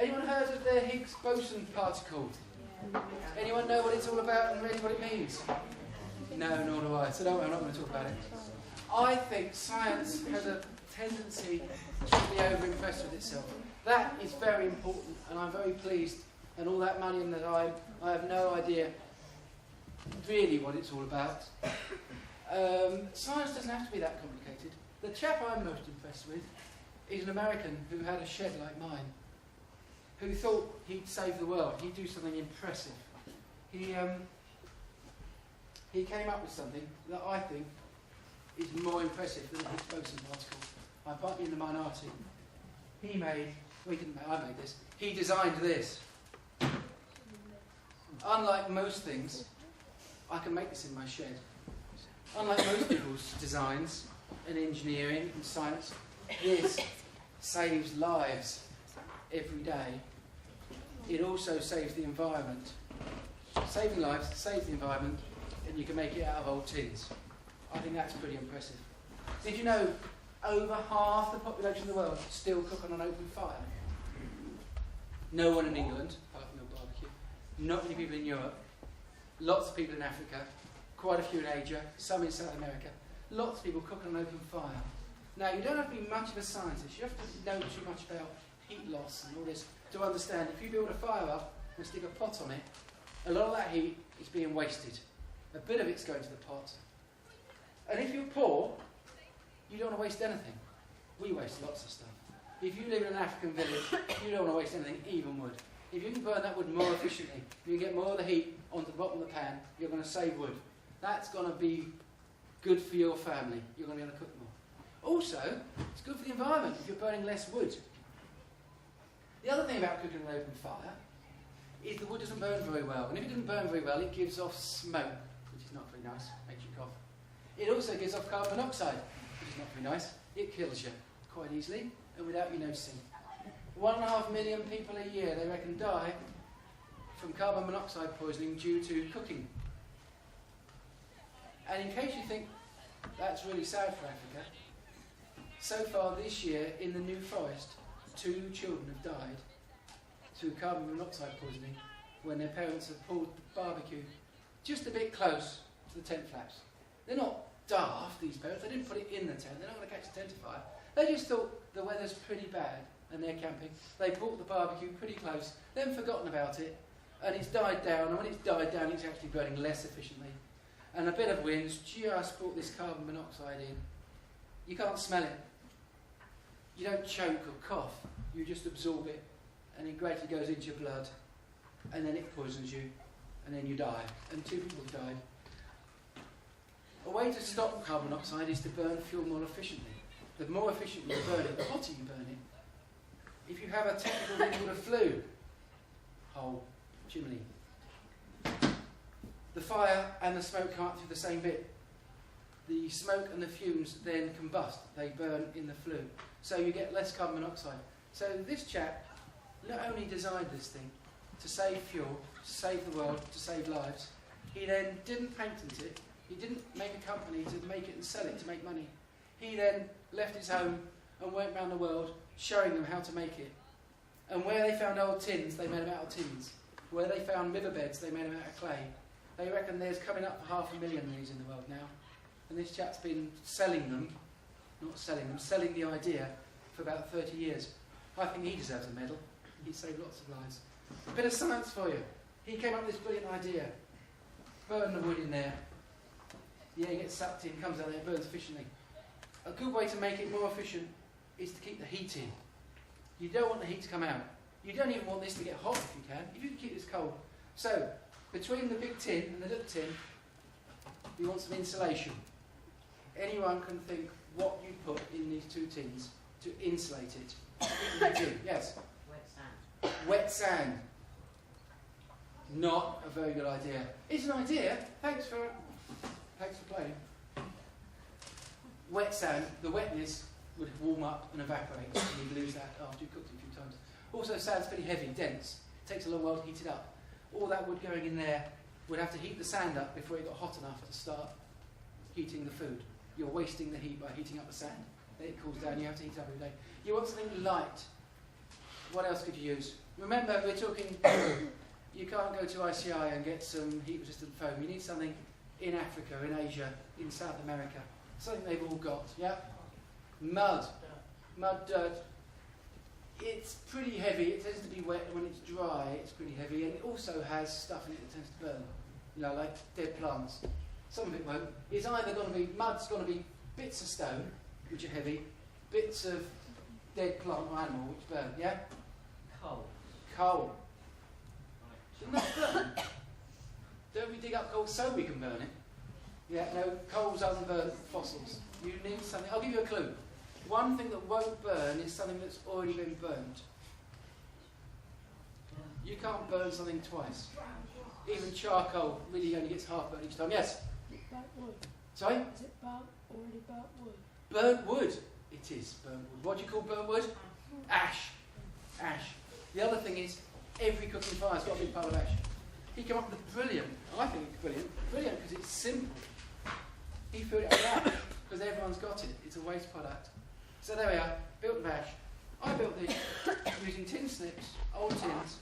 Anyone heard of the Higgs boson particle? Anyone know what it's all about and really what it means? No, nor do I. So don't worry, I'm not going to talk about it. I think science has a tendency to be over-impressed with itself. That is very important, and I'm very pleased. And all that money and the time, I have no idea really what it's all about. Science doesn't have to be that complicated. The chap I'm most impressed with is an American who had a shed like mine, who thought he'd save the world, he'd do something impressive. He came up with something that I think is more impressive than the Higgs boson particle. I'm partly in the minority. I made this. He designed this. Unlike most things, I can make this in my shed. Unlike most people's designs in engineering and science, this saves lives every day. It also saves the environment. Saving lives saves the environment, and you can make it out of old tins. I think that's pretty impressive. Did you know over half the population of the world still cook on an open fire? No one in England, apart from your barbecue. Not many people in Europe. Lots of people in Africa. Quite a few in Asia. Some in South America. Lots of people cook on an open fire. Now, you don't have to be much of a scientist. You have to know too much about heat loss and all this to understand. If you build a fire up and stick a pot on it, a lot of that heat is being wasted. A bit of it's going to the pot. And if you're poor, you don't want to waste anything. We waste lots of stuff. If you live in an African village, you don't want to waste anything, even wood. If you can burn that wood more efficiently, you can get more of the heat onto the bottom of the pan, you're going to save wood. That's going to be good for your family. You're going to be able to cook more. Also, it's good for the environment if you're burning less wood. The other thing about cooking on an open fire is the wood doesn't burn very well. And if it doesn't burn very well, it gives off smoke, which is not very nice, makes you cough. It also gives off carbon monoxide, which is not very nice. It kills you quite easily and without you noticing. 1.5 million people a year, they reckon, die from carbon monoxide poisoning due to cooking. And in case you think that's really sad for Africa, so far this year in the New Forest, 2 children have died through carbon monoxide poisoning when their parents have pulled the barbecue just a bit close to the tent flaps. They're not daft, these parents. They didn't put it in the tent. They're not going to catch the tent afire. They just thought the weather's pretty bad and they're camping. They brought the barbecue pretty close, then forgotten about it, and it's died down. And when it's died down, it's actually burning less efficiently. And a bit of wind's just brought this carbon monoxide in. You can't smell it. You don't choke or cough. You just absorb it, and it gradually goes into your blood, and then it poisons you, and then you die. And 2 people died. A way to stop carbon monoxide is to burn fuel more efficiently. The more efficient you burn it, the hotter you burn it. If you have a technical thing called a flue, hole, chimney, the fire and the smoke come up through the same bit. The smoke and the fumes then combust. They burn in the flue. So you get less carbon monoxide. So this chap not only designed this thing to save fuel, to save the world, to save lives, he then didn't patent it. He didn't make a company to make it and sell it to make money. He then left his home and went around the world showing them how to make it. And where they found old tins, they made them out of tins. Where they found riverbeds, they made them out of clay. They reckon there's coming up for 500,000 of these in the world now. And this chap's been selling them, selling the idea for about 30 years. I think he deserves a medal. He saved lots of lives. A bit of science for you. He came up with this brilliant idea. Burn the wood in there. The air gets sucked in, comes out there, burns efficiently. A good way to make it more efficient is to keep the heat in. You don't want the heat to come out. You don't even want this to get hot if you can. If you can keep this cold. So, between the big tin and the little tin, you want some insulation. Anyone can think what you put in these 2 tins to insulate it. Yes? Wet sand. Wet sand. Not a very good idea. It's an idea. Thanks for playing. Wet sand, the wetness would warm up and evaporate, and you'd lose that after you've cooked it a few times. Also, sand's pretty heavy, dense. It takes a long while to heat it up. All that wood going in there would have to heat the sand up before it got hot enough to start heating the food. You're wasting the heat by heating up the sand. Then it cools down, you have to heat it up every day. You want something light. What else could you use? Remember, we're talking, you can't go to ICI and get some heat-resistant foam. You need something in Africa, in Asia, in South America. Something they've all got, yeah? Mud. Mud, dirt. It's pretty heavy. It tends to be wet. When it's dry, it's pretty heavy. And it also has stuff in it that tends to burn. You know, like dead plants. Some of it won't. It's either going to be, mud's going to be bits of stone, which are heavy, bits of dead plant or animal, which burn, yeah? Coal. Coal. Doesn't that burn? Don't we dig up coal so we can burn it? Yeah, no, coal's unburnt fossils. You need something. I'll give you a clue. One thing that won't burn is something that's already been burnt. You can't burn something twice. Even charcoal really only gets half burnt each time. Yes? Burnt wood. Sorry? Is it already burnt wood? Burnt wood. It is burnt wood. What do you call burnt wood? Ash. Ash. The other thing is, every cooking fire's got a big pile of ash. He came up with a brilliant, I think it's brilliant because it's simple. He filled it with ash because everyone's got it. It's a waste product. So there we are, built of ash. I built this using tin snips, old tins.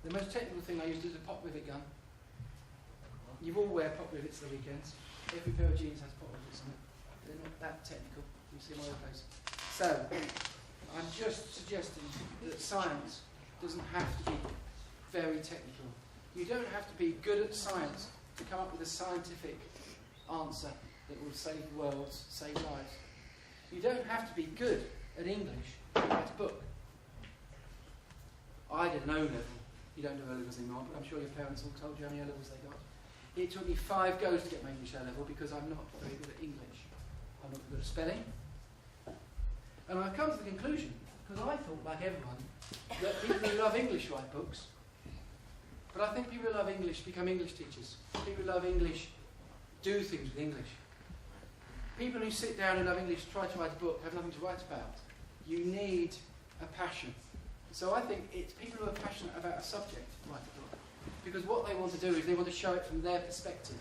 The most technical thing I used is a pop rivet gun. You all wear pop rivets at the weekends. Every pair of jeans has pop rivets on it. They're not that technical. You see them all over the place. So, I'm just suggesting that science doesn't have to be very technical. You don't have to be good at science to come up with a scientific answer that will save worlds, save lives. You don't have to be good at English to write a book. I did an O level. You don't do O levels anymore, but I'm sure your parents all told you how many O levels they got. It took me 5 goes to get my English O level because I'm not very good at English. I'm not good at spelling. And I've come to the conclusion, because I thought, like everyone, that people who love English write books. But I think people who love English become English teachers. People who love English do things with English. People who sit down and love English, try to write a book, have nothing to write about. You need a passion. So I think it's people who are passionate about a subject write a book. Because what they want to do is they want to show it from their perspective.